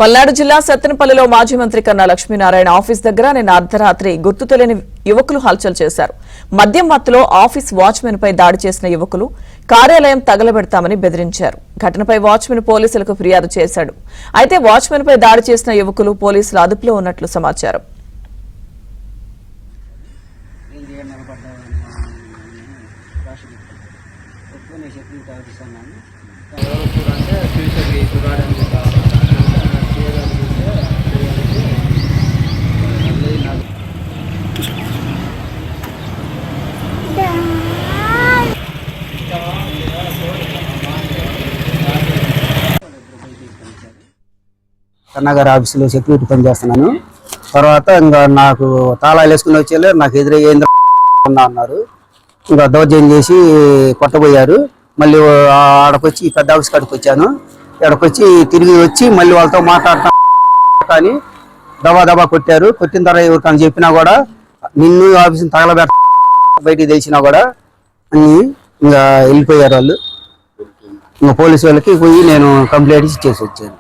పల్నాడు జిల్లా సత్తెనపల్లిలో మాజీ మంత్రి కన్నా లక్ష్మీనారాయణ ఆఫీస్ దగ్గర నిన్న అర్ధరాత్రి గుర్తు తెలియని యువకులు హల్చల్ చేశారు. మద్యం మత్తులో ఆఫీస్ వాచ్మెన్ పై దాడి చేసిన యువకులు కార్యాలయం తగలబెడతామని బెదిరించారు. ఘటనపై వాచ్మెన్ పోలీసులకు ఫిర్యాదు చేశాడు. అయితే వాచ్మెన్ పై దాడి చేసిన యువకులు పోలీసుల అదుపులో ఉన్నట్లు సమాచారం. కన్నగారి ఆఫీసులో సెక్యూరిటీ పని చేస్తున్నాను. తర్వాత ఇంకా నాకు తాళాలు వేసుకుని వచ్చేలే నాకు ఎదురయ్యేంద్ర అన్నారు. ఇంకా దౌర్జన్యం చేసి కొట్టబోయారు. మళ్ళీ ఆడకొచ్చి పెద్ద ఆఫీస్ కాడికి వచ్చాను. ఆడకొచ్చి తిరిగి వచ్చి మళ్ళీ వాళ్ళతో మాట్లాడతాను కానీ దబా కొట్టారు. కొట్టిన తర్వాత ఎవరికని చెప్పినా కూడా నిన్ను ఆఫీసుని తగలబెట్ట బయటికి తెలిసినా కూడా అన్ని ఇంకా వెళ్ళిపోయారు వాళ్ళు. ఇంకా పోలీసు వాళ్ళకి పోయి నేను కంప్లైంట్ ఇచ్చేసి వచ్చాను.